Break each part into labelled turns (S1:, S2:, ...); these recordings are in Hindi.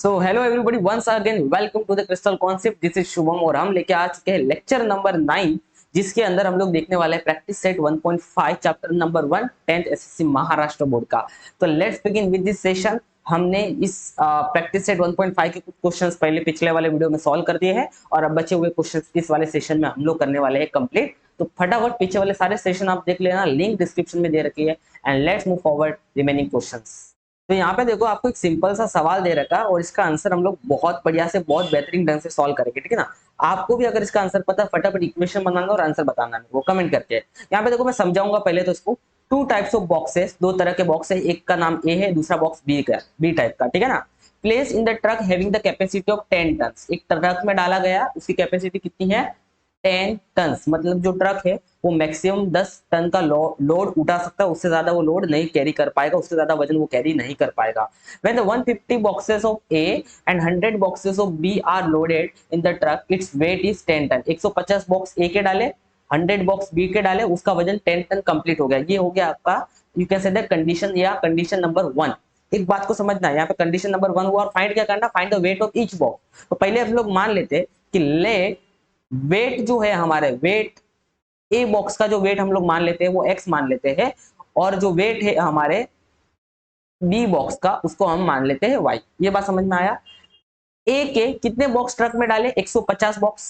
S1: So hello everybody, once again welcome to the crystal concept. This is Shubham और हम लेके आ चुके हैं लेक्चर नंबर 9, जिसके अंदर हम लोग देखने वाले हैं practice set 1.5 chapter number 1 10th SSC Maharashtra board का। तो let's begin with this session. हमने इस प्रैक्टिस सेट 1.5 के कुछ क्वेश्चंस पहले पिछले वाले वीडियो में सॉल्व कर दिए हैं और अब बचे हुए क्वेश्चंस इस वाले सेशन में हम लोग करने वाले हैं कंप्लीट। तो फटाफट पीछे वाले सारे सेशन आप देख लेना, लिंक डिस्क्रिप्शन में दे रखी है। And let's move forward remaining questions. तो यहाँ पे देखो, आपको एक सिंपल सा सवाल दे रखा है और इसका आंसर हम लोग बहुत बढ़िया से बहुत बेहतरीन ढंग से सॉल्व करेंगे, ठीक है ना। आपको भी अगर इसका आंसर पता है, फटाफट इक्वेशन बनाना और आंसर बताना है वो कमेंट करके। यहाँ पे देखो, मैं समझाऊंगा पहले तो इसको। टू टाइप्स ऑफ बॉक्सेस, दो तरह के बॉक्स है, एक का नाम ए है, दूसरा बॉक्स बी का, बी टाइप का, ठीक है ना। Place in the truck having the capacity of 10 ton. एक ट्रक में डाला गया, उसकी कैपेसिटी कितनी है 10 टन। मतलब जो ट्रक है वो मैक्सिमम 10 टन का लोड उठा सकता है, उससे ज्यादा वो लोड नहीं कैरी कर पाएगा, उससे ज्यादा वजन वो कैरी नहीं कर पाएगा। When the 150 boxes of A and 100 boxes of B are loaded in the truck, its weight is 10 ton. 150 box A के डाले, 100 बॉक्स B के डाले, उसका वजन 10 टन कंप्लीट हो गया। ये हो गया आपका, you can say that condition या कंडीशन नंबर 1। एक बात को समझना है, यहाँ पे कंडीशन नंबर 1 हुआ और फाइंड क्या करना, find the weight of each box. तो पहले हम लोग मान लेते कि लेट वेट जो है हमारे, वेट ए बॉक्स का जो वेट हम लोग मान लेते हैं वो x मान लेते हैं, और जो वेट है हमारे बी बॉक्स का उसको हम मान लेते हैं y। ये बात समझ में आया। ए के कितने बॉक्स ट्रक में डाले, 150 बॉक्स।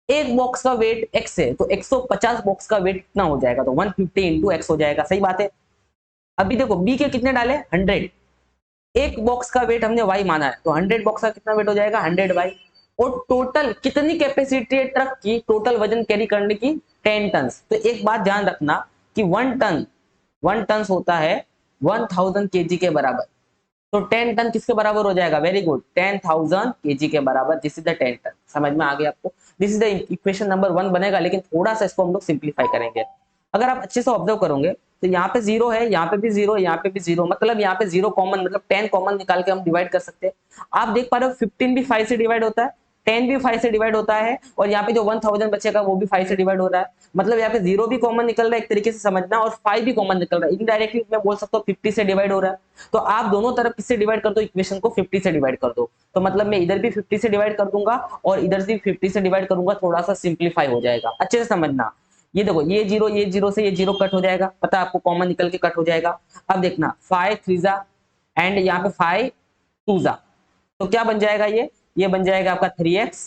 S1: एक बॉक्स का वेट x है तो 150 बॉक्स का वेट कितना हो जाएगा, तो 150 इंटू एक्स हो जाएगा, सही बात है। अभी देखो बी के कितने डाले 100, एक बॉक्स का वेट हमने y माना है तो 100 बॉक्स का कितना वेट हो जाएगा 100y। और टोटल कितनी कैपेसिटी है ट्रक की, टोटल वजन कैरी करने की 10 टन। तो एक बात ध्यान रखना कि 1 टन होता है 1000 केजी के बराबर। तो 10 टन किसके बराबर हो जाएगा, वेरी गुड, 10,000 केजी के बराबर। This is the 10 ton. समझ में आ गया आपको। This is the equation number 1 बनेगा, लेकिन थोड़ा सा इसको हम लोग सिंप्लीफाई करेंगे। अगर आप अच्छे से ऑब्जर्व करोगे तो यहाँ पे जीरो है, यहाँ पे भी जीरो, यहाँ पे भी जीरो, मतलब यहाँ पे जीरो कॉमन, मतलब 10 कॉमन निकाल के हम डिवाइड कर सकते हैं। आप देख पा रहे हो 15 भी 5 से डिवाइड होता है, 10 भी 5 से डिवाइड होता है, और यहाँ पे जो 1000 बचेगा वो भी 5 से डिवाइड हो रहा है। मतलब यहाँ पे जीरो भी कॉमन निकल रहा है एक तरीके से समझना, और 5 भी कॉमन निकल रहा है। इनडायरेक्टली मैं बोल सकता हूँ 50 से डिवाइड हो रहा है। तो आप दोनों तरफ किससे डिवाइड कर दो, इक्वेशन को 50 से डिवाइड कर दो। तो मतलब मैं इधर भी 50 से डिवाइड कर दूंगा और इधर से 50 से डिवाइड करूंगा, थोड़ा सा सिंप्लीफाई हो जाएगा। अच्छे से समझना। ये देखो, ये जीरो से ये जीरो कट हो जाएगा, पता है आपको, कॉमन निकल के कट हो जाएगा। अब देखना 5 3 एंड यहाँ पे 5 2 तो क्या बन जाएगा, ये बन जाएगा आपका 3x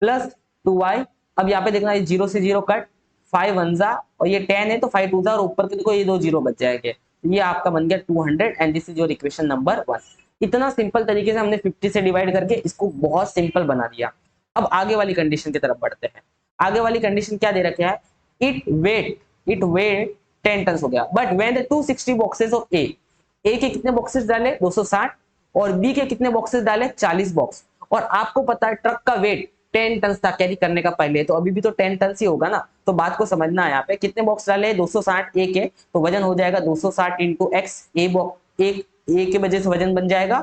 S1: प्लस 2y। अब यहाँ पे देखना, ये जीरो से जीरो कट, 5 1 और ये 10 है तो 5 2 और ऊपर के देखो ये दो जीरो बच जाएंगे। ये आपका बन गया 200 and this is your equation number 1। इतना सिंपल तरीके से हमने 50 से डिवाइड करके इसको बहुत सिंपल बना दिया। अब आगे वाली कंडीशन की तरफ बढ़ते हैं। आगे वाली कंडीशन क्या दे रखा है, इट वेट 10 टन हो गया, but when the 260 boxes of A के कितने बॉक्सेस डाले 260, और बी के कितने बॉक्सेस डाले 40 बॉक्स। और आपको पता है ट्रक का वेट 10 टन था कैरी करने का पहले, तो अभी भी तो 10 टन ही होगा ना। तो बात को समझना है, यहाँ पे कितने बॉक्स डाले 260 ए के, तो वजन हो जाएगा 260 इंटू एक्स। ए के वजह से वजन बन जाएगा,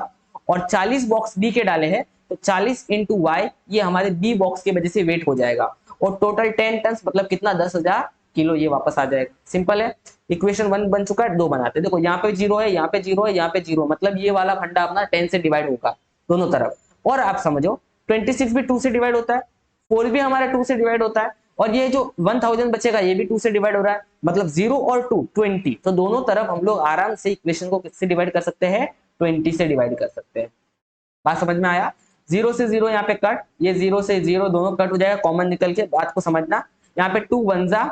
S1: और 40 बॉक्स बी के डाले हैं तो 40 इंटू वाई, ये हमारे बी बॉक्स की वजह से वेट हो जाएगा। और टोटल 10 टन मतलब कितना 10,000 किलो ये वापस आ जाएगा। सिंपल है। इक्वेशन 1 बन चुका है, 2 बनाते हैं। देखो यहाँ पे जीरो है, यहाँ पे जीरो है, यहाँ पे जीरो, मतलब ये वाला फंडा अपना 10 से डिवाइड होगा दोनों तरफ। और आप समझो 26 भी 2 से डिवाइड होता है, 4 भी हमारा 2 से डिवाइड होता है, और ये जो 1000 बचेगा ये भी 2 से डिवाइड हो रहा है, मतलब 0 और 2 20। तो दोनों तरफ हम लोग आराम से इक्वेशन को किससे डिवाइड कर सकते हैं, 20 से डिवाइड कर सकते हैं। बात समझ में आया। जीरो से जीरो यहाँ पे कट, ये जीरो से जीरो दोनों कट हो जाएगा कॉमन निकल के। बात को समझना, यहाँ पे 2 1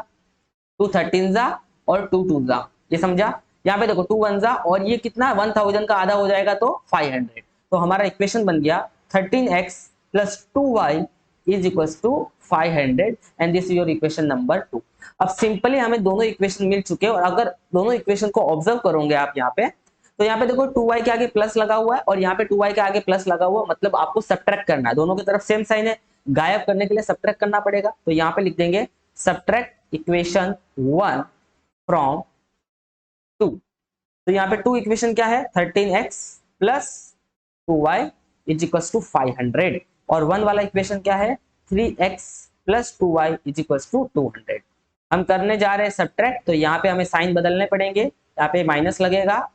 S1: 2 13 और 2 2 ये समझा। यहाँ पे देखो 2 1 और ये कितना 1000 का आधा हो जाएगा तो 500। तो हमारा इक्वेशन बन गया 13x plus 2y is equal to 500 and this is your equation number 2। अब सिंपली हमें दोनों इक्वेशन मिल चुके हैं, और अगर दोनों इक्वेशन को ऑब्जर्व करोगे आप यहाँ पे, तो यहाँ पे देखो 2y के आगे प्लस लगा हुआ है और यहाँ पे 2y के आगे प्लस लगा हुआ है, मतलब आपको सब्ट्रैक्ट करना है। दोनों की तरफ सेम साइन है, गायब करने के लिए सब्ट्रैक्ट करना पड़ेगा। तो यहाँ पे लिख देंगे सब्ट्रैक्ट इक्वेशन 1 फ्रॉम 2। तो यहाँ पे 2 इक्वेशन क्या है, 13x plus 2y is equal to 500, और 1 वाला इक्वेशन क्या है 3x plus 2y is equal to 200। हम करने जा रहे हैं सब्ट्रैक्ट, तो यहाँ पे हमें साइन बदलने पड़ेंगे। यहाँ पे माइनस लगेगा,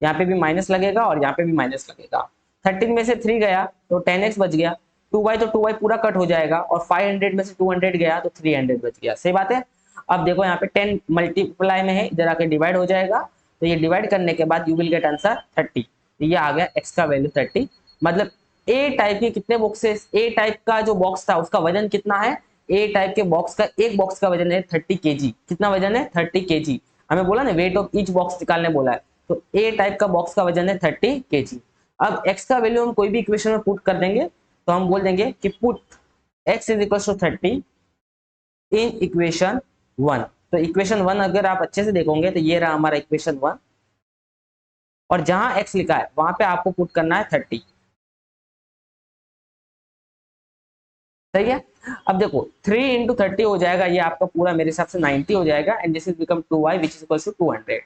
S1: यहाँ पे भी माइनस लगेगा, और यहाँ पे भी माइनस लगेगा। 13 में से 3 गया तो 10x बच गया, 2y तो 2y पूरा कट हो जाएगा, और 500 में से 200 गया तो 300 बच गया। सही बात है। अब देखो यहाँ पे 10 मल्टीप्लाई में है, इधर आके डिवाइड हो जाएगा, तो ये डिवाइड करने के बाद यू विल गेट आंसर 30। तो ये आ गया x का वैल्यू 30। मतलब ए टाइप के कितने बॉक्सेस, ए टाइप का जो बॉक्स था उसका वजन कितना है, ए टाइप के बॉक्स का एक बॉक्स का वजन है 30 केजी। कितना वजन है, 30 केजी। हमें बोला ना वेट ऑफ ईच बॉक्स निकालने बोला है, तो ए टाइप का बॉक्स का वजन है 30 केजी। अब x का वैल्यू हम कोई भी इक्वेशन में पुट कर देंगे, तो हम बोल देंगे कि put x is equal to 30 in equation 1। तो इक्वेशन 1 अगर आप अच्छे से देखोगे तो ये रहा हमारा इक्वेशन 1, और जहां x लिखा है वहां पे आपको पुट करना है 30। सही है। अब देखो 3 इंटू 30 हो जाएगा, ये आपका पूरा मेरे हिसाब से 90 हो जाएगा, and this is become 2y which is equal to 200।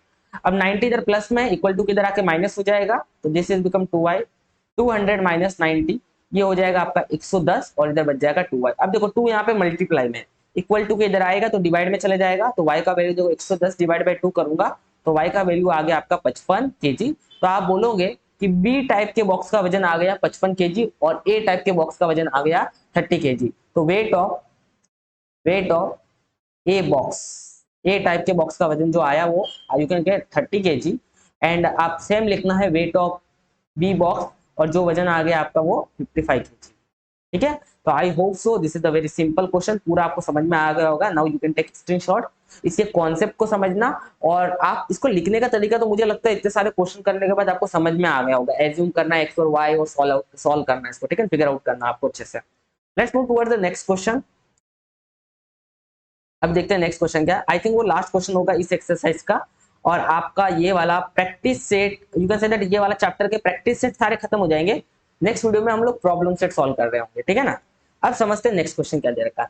S1: अब 90 इधर प्लस में, इक्वल टू किधर आके माइनस हो जाएगा, तो this is become 2y, 200 minus 90, ये हो जाएगा आपका 110, और इधर बच जाएगा 2y। अब देखो 2 यहाँ पे मल्टीप्लाई में, इक्वल टू के इधर आएगा तो डिवाइड में चले जाएगा, तो y का वैल्यू देखो 110 डिवाइड बाई 2 करूंगा तो y का वैल्यू आ गया आपका 55 केजी। तो आप बोलोगे कि बी टाइप के बॉक्स का वजन आ गया 55 केजी, और ए टाइप के बॉक्स का वजन आ गया 30 केजी। तो weight of a box, A type के बॉक्स का वजन जो आया वो you can get 30 KG, and आप सेम लिखना है वेट ऑफ बी बॉक्स, और जो वजन आ गया आपका वो 55 केजी। ठीक है। तो I hope so this is the very simple question, पूरा आपको समझ में आ गया होगा। Now you can take screenshot, इसके कॉन्सेप्ट को समझना, और आप इसको लिखने का तरीका तो मुझे लगता है इतने सारे क्वेश्चन करने के बाद आपको समझ में आ गया होगा। एज्यूम करना है एक्स और वाई, और सॉल्व करना है इसको, ठीक है, फिगर आउट करना आपको अच्छे से। Let's move towards the next question. अब देखते हैं नेक्स्ट क्वेश्चन क्या है। आई थिंक वो लास्ट क्वेश्चन होगा इस एक्सरसाइज का, और आपका ये वाला practice set, you can say that ये वाला चैप्टर के प्रैक्टिस सेट सारे खत्म हो जाएंगे। नेक्स्ट वीडियो में हम लोग प्रॉब्लम सेट सॉल्व कर रहे होंगे, ठीक है ना। अब समझते हैं नेक्स्ट क्वेश्चन क्या दे रखा है।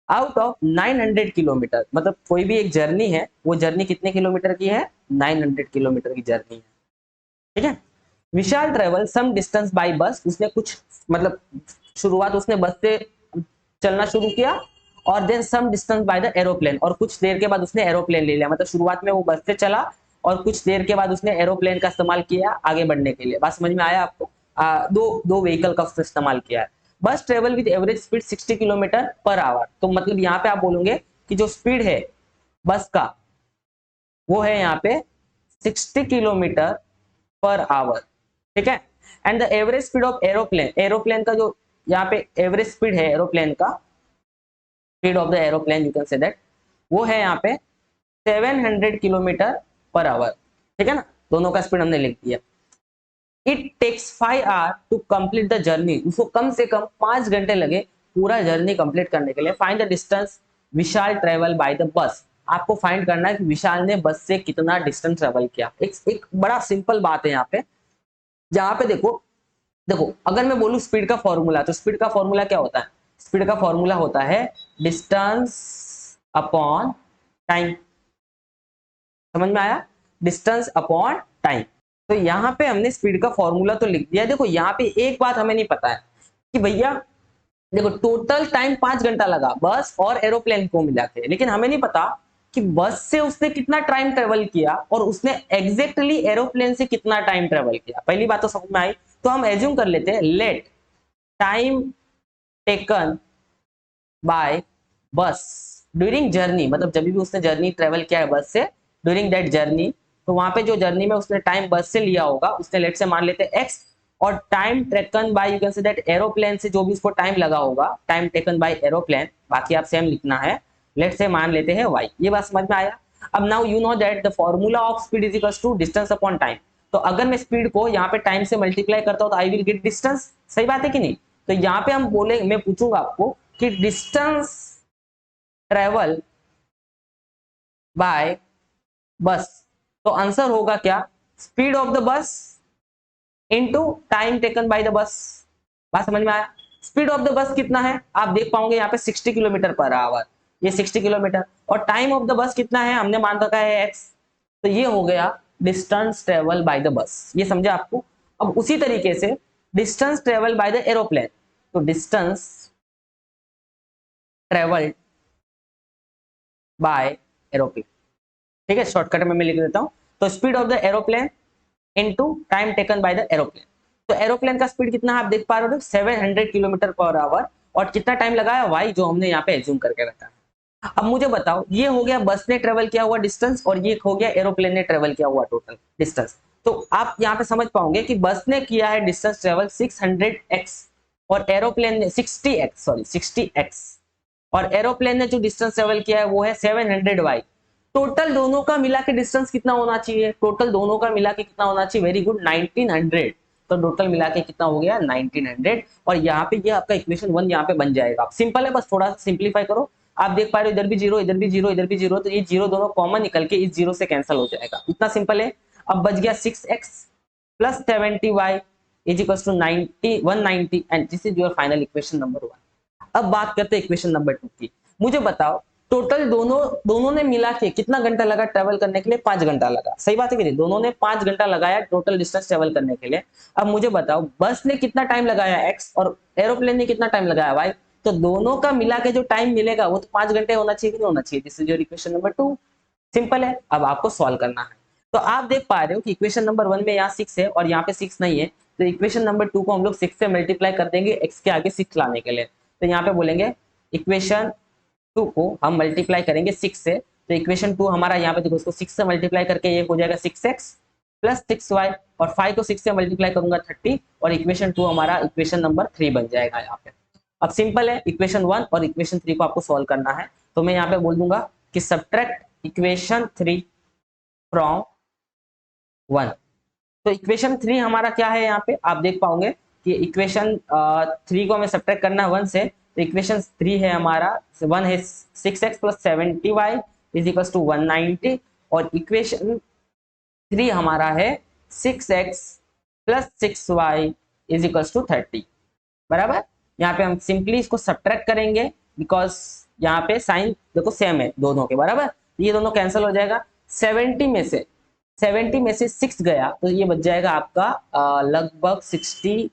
S1: आउट ऑफ 900 किलोमीटर, मतलब कोई भी एक जर्नी है, वो जर्नी कितने किलोमीटर की है, 900 किलोमीटर की जर्नी है, ठीक है। विशाल ट्रेवल सम डिस्टेंस बाय बस, उसने कुछ मतलब शुरुआत उसने बस से चलना शुरू किया, और then some distance by the aeroplane, और कुछ देर के बाद उसने एरोप्लेन ले लिया। मतलब शुरुआत में वो बस से चला, और कुछ देर के बाद उसने एरोप्लेन का इस्तेमाल किया आगे बढ़ने के लिए। बात समझ में आया आपको। दो व्हीकल का उसने इस्तेमाल किया है। बस travel with average speed 60 kilometre per hour, तो मतलब यहाँ पे आप बोलोगे कि जो स्पीड है बस का वो है यहाँ पे 60 किलोमीटर पर आवर, ठीक है। And the average speed of aeroplane, aeroplane का जो यहाँ पे एवरेज स्पीड है एरोप्लेन का, speed of the aeroplane you can say that, वो है यहाँ पे 700 किलोमीटर पर आवर, ठीक है ना। दोनों का स्पीड हमने लिख दिया। It takes 5 hour to complete the journey, उसको कम से कम 5 घंटे लगे पूरा जर्नी कंप्लीट करने के लिए। Find the distance Vishal travel by the bus, आपको फाइंड करना है कि विशाल ने बस से कितना डिस्टेंस ट्रेवल किया। एक बड़ा सिंपल बात है यहाँ पे, जहां पे देखो देखो अगर मैं बोलूं स्पीड का फॉर्मूला, तो स्पीड का फॉर्मूला क्या होता है, स्पीड का फॉर्मूला होता है डिस्टेंस अपॉन टाइम। समझ में आया, डिस्टेंस अपॉन टाइम। तो यहाँ पे हमने स्पीड का फॉर्मूला तो लिख दिया। देखो यहाँ पे एक बात हमें नहीं पता है कि भैया देखो टोटल टाइम 5 घंटा लगा बस और एरोप्लेन को मिला के, लेकिन हमें नहीं पता कि बस से उसने कितना टाइम ट्रेवल किया और उसने एग्जैक्टली एरोप्लेन से कितना टाइम ट्रेवल किया। पहली बात तो समझ में आई। तो हम एज्यूम कर लेते हैं लेट टाइम टेकन बाय बस ड्यूरिंग जर्नी, मतलब जब भी उसने जर्नी ट्रेवल किया है बस से ड्यूरिंग दैट जर्नी, तो वहां पे जो जर्नी में उसने टाइम बस से लिया होगा उसने लेट से मान लेते हैं एक्स, और time taken by you can say that aeroplane से जो भी उसको टाइम लगा होगा, टाइम टेकन बाय एरोप्लेन, बाकी आप सेम लिखना है, लेट से मान लेते हैं वाई। ये बात समझ में आया। अब now you know that the formula of speed is equals to distance upon time. तो अगर मैं स्पीड को यहाँ पे टाइम से मल्टीप्लाई करता हूँ तो आई विल गेट डिस्टेंस। सही बात है कि नहीं। तो यहाँ पे हम बोले, मैं पूछूंगा आपको कि डिस्टेंस ट्रेवल बाय बस, तो आंसर होगा क्या, speed of the bus into time taken by the bus. बात समझ में आया। स्पीड ऑफ द बस कितना है आप देख पाओगे यहाँ पे 60 किलोमीटर पर आवर, ये 60 किलोमीटर, और टाइम ऑफ द बस कितना है हमने मान रखा है एक्स, तो ये हो गया distance travel by the bus. ये समझे आपको। अब उसी तरीके से distance travel by the aeroplane, तो डिस्टेंस ट्रेवल्ड बाय एरोप्लेन, ठीक है, शॉर्टकट में मैं लिख देता हूं। तो speed of the aeroplane into time taken by the aeroplane, तो एरोप्लेन का स्पीड कितना है आप देख पा रहे हो, 700 किलोमीटर पर आवर। और कितना टाइम लगाया वाई, जो हमने यहाँ पे एज्यूम करके रखा है। अब मुझे बताओ, ये हो गया बस ने ट्रेवल किया हुआ डिस्टेंस, और ये हो गया एरोप्लेन ने ट्रेवल किया हुआ टोटल डिस्टेंस। तो आप यहाँ पे समझ पाओगे कि बस ने किया है डिस्टेंस ट्रेवल 600x, और एरोप्लेन ने 60x, और एरोप्लेन ने जो डिस्टेंस ट्रेवल किया है वो है 700y। टोटल दोनों का मिला के डिस्टेंस कितना होना चाहिए, टोटल दोनों का मिला के कितना होना चाहिए, वेरी गुड, 1900। तो टोटल मिला के कितना हो गया 1900। और यहाँ पे ये आपका इक्वेशन 1 यहाँ पे बन जाएगा। सिंपल है, बस थोड़ा सा सिंप्लीफाई करो। आप देख पा रहे हो इधर भी जीरो, इधर भी जीरो, इधर भी जीरो, तो ये जीरो दोनों कॉमन निकल के इस जीरो से कैंसिल हो जाएगा। इतना सिंपल है। अब बच गया 6x plus 70y is equal to 190, and this is your final equation number 1। अब बात करते हैं इक्वेशन नंबर 2 की। मुझे बताओ टोटल दोनों ने मिला के कितना घंटा लगा ट्रेवल करने के लिए, 5 घंटा लगा। सही बात है कि नहीं, दोनों ने 5 घंटा लगाया टोटल डिस्टेंस ट्रेवल करने के लिए। अब मुझे बताओ बस ने कितना टाइम लगाया x, और एरोप्लेन ने कितना टाइम लगाया y। तो दोनों का मिला के जो टाइम मिलेगा वो तो 5 घंटे होना चाहिए कि नहीं होना चाहिए। This is your equation number 2। Simple है, अब आपको सॉल्व करना है। तो आप देख पा रहे हो कि इक्वेशन नंबर 1 में यहाँ 6 है और यहाँ पे 6 नहीं है, तो इक्वेशन नंबर 2 को हम लोग 6 से मल्टीप्लाई कर देंगे x के आगे 6 लाने के लिए। तो यहाँ पे बोलेंगे इक्वेशन 2 को हम मल्टीप्लाई करेंगे 6 से। तो इक्वेशन 2 हमारा यहाँ पे देखो, इसको 6 से मल्टीप्लाई करके ये हो जाएगा 6x प्लस 6y, और 5 को 6 से मल्टीप्लाई करूंगा 30, और इक्वेशन 2 हमारा इक्वेशन नंबर 3 बन जाएगा यहाँ पे। अब सिंपल है, इक्वेशन 1 और इक्वेशन 3 को आपको सॉल्व करना है। तो मैं यहाँ पे बोल दूंगा कि सब्ट्रैक्ट इक्वेशन 3 फ्रॉम 1। तो इक्वेशन 3 हमारा क्या है, यहाँ पे आप देख पाओगे कि इक्वेशन 3 को हमें सब्ट्रैक्ट करना है 1 से। तो इक्वेशन 3 है हमारा, 1 है 6x plus 70y is equal to 190, और इक्वेशन 3 हमारा है 6x plus 6y is equal to 30। बराबर, यहाँ पे हम सिंपली इसको सब्ट्रैक्ट करेंगे, बिकॉज यहाँ पे साइन देखो सेम है दोनों के। बराबर, ये दोनों कैंसिल हो जाएगा। 70 में से 6 गया तो ये बच जाएगा आपका लगभग 64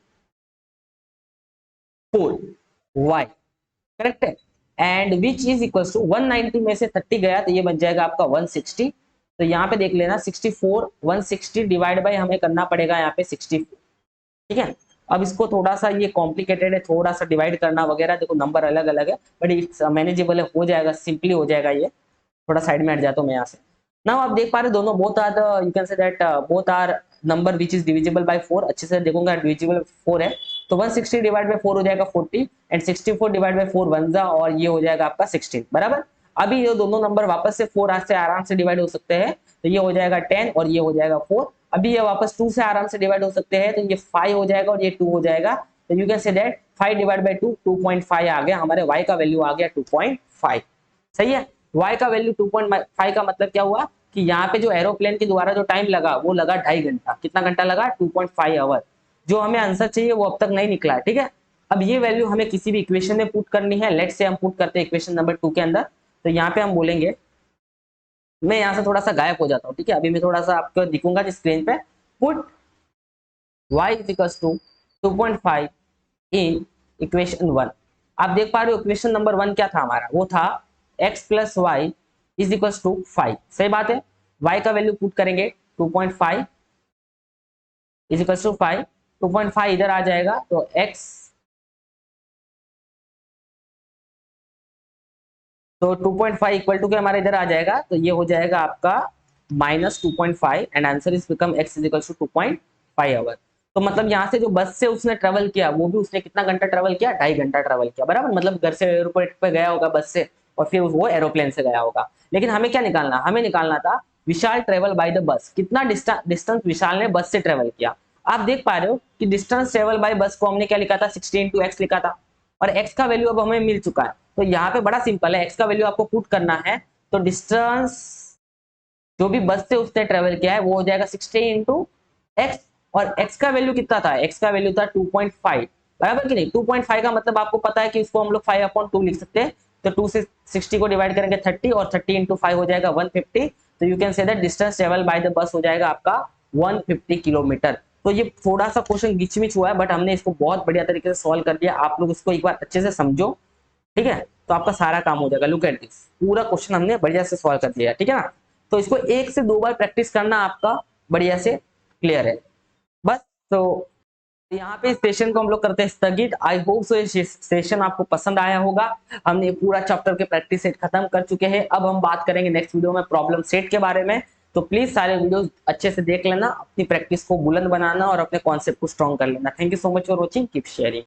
S1: y, करेक्ट है। And which is equal to 190 में से 30 गया तो ये बच जाएगा आपका 160। तो यहाँ पे देख लेना 64, 160 डिवाइड बाय हमें करना पड़ेगा यहाँ पे 64। ठीक है, अब इसको थोड़ा सा ये कॉम्प्लिकेटेड है, थोड़ा सा डिवाइड करना वगैरह, देखो नंबर अलग अलग है, बट इट्स मैनेजेबल है, हो जाएगा, सिंपली हो जाएगा। ये थोड़ा साइड में हट जाता हूँ मैं यहाँ से। नाउ आप देख पा रहे दोनों both are the, you can say that both are number which is divisible by 4। अच्छे से देखूंगा, डिविजिबल 4 है, तो 160 डिवाइड बाय 4 हो जाएगा 40, एंड 64 डिवाइड बाय 4 1 जा, और ये हो जाएगा आपका 16। बराबर, अभी ये दोनों नंबर वापस से 4 से आराम से डिवाइड हो सकते हैं, तो ये हो जाएगा 10 और ये हो जाएगा 4। अभी ये वापस 2 से आराम से डिवाइड हो सकते हैं, तो ये 5 हो जाएगा और ये 2 हो जाएगा। तो you can say that 5 divide by 2 2.5 आ गया, हमारे y का वैल्यू आ गया 2.5। सही है, y का वैल्यू 2.5 का मतलब क्या हुआ कि यहाँ पे जो एरोप्लेन के द्वारा जो टाइम लगा वो लगा 2.5 घंटा। कितना घंटा लगा, 2.5 आवर। जो हमें आंसर चाहिए वो अब तक नहीं निकला है। ठीक है, अब ये वैल्यू हमें किसी भी इक्वेशन में पुट करनी है। लेट्स से हम पुट करते हैं इक्वेशन नंबर 2 के अंदर। तो यहाँ पे हम बोलेंगे, मैं यहाँ से थोड़ा सा गायब हो जाता हूँ। ठीक है, अभी मैं थोड़ा सा आपको दिखूंगा स्क्रीन पे। Put y is equal to 2.5 in equation 1। आप देख पा रहे हो इक्वेशन नंबर 1 क्या था हमारा, वो था x plus Y is equal to 5। सही बात है, y का वैल्यू पुट करेंगे 2.5 इज इक्वल टू 5, 2.5 इधर आ जाएगा तो x, तो 2.5 इक्वल टू के हमारे इधर आ जाएगा, तो ये हो जाएगा आपका minus 2.5, and answer is become x is equal to 2.5 hour. तो मतलब यहाँ से जो बस से उसने ट्रेवल किया वो भी उसने कितना घंटा ट्रेवल किया, 2.5 घंटा ट्रेवल किया। बराबर, मतलब घर से एयरपोर्ट पे गया होगा बस से, और फिर वो एरोप्लेन से गया होगा। लेकिन हमें क्या निकालना, हमें निकालना था विशाल ट्रेवल बाय द बस, कितना डिस्टेंस विशाल ने बस से ट्रेवल किया। आप देख पा रहे हो कि डिस्टेंस ट्रेवल बाय बस को हमने क्या लिखा था, 60 into x लिखा था, और x का वैल्यू अब हमें मिल चुका है। तो यहाँ पे बड़ा सिंपल है, x का वैल्यू आपको पुट करना है। तो डिस्टेंस जो भी बस से उसने ट्रेवल किया है वो हो जाएगा 60 into x, और x का वैल्यू कितना था, x का वैल्यू था 2.5। बराबर कि नहीं, 2.5 का मतलब आपको पता है कि इसको हम लोग 5/2 लिख सकते हैं। तो 2 से 60 को डिवाइड करेंगे 30, और 30 into 5 हो जाएगा 150। तो you can say that distance travel by the bus हो जाएगा आपका 150 किलोमीटर। तो ये थोड़ा सा क्वेश्चन गिचमिच हुआ है, बट हमने इसको बहुत बढ़िया तरीके से सॉल्व कर दिया। आप लोग इसको एक बार अच्छे से समझो, ठीक है, तो आपका सारा काम हो जाएगा। लुक एट दिस, पूरा क्वेश्चन हमने बढ़िया से सॉल्व कर दिया, ठीक है ना। तो इसको 1 से 2 बार प्रैक्टिस करना आपका बढ़िया से क्लियर है बस। तो यहाँ पे इस सेशन को हम लोग करते हैं स्थगित। आई होप सो ये सेशन आपको पसंद आया होगा। हमने पूरा चैप्टर के प्रैक्टिस सेट खत्म कर चुके हैं। अब हम बात करेंगे नेक्स्ट वीडियो में प्रॉब्लम सेट के बारे में। तो प्लीज सारे वीडियोस अच्छे से देख लेना, अपनी प्रैक्टिस को बुलंद बनाना और अपने कॉन्सेप्ट को स्ट्रॉन्ग कर लेना। Thank you so much for watching, keep sharing.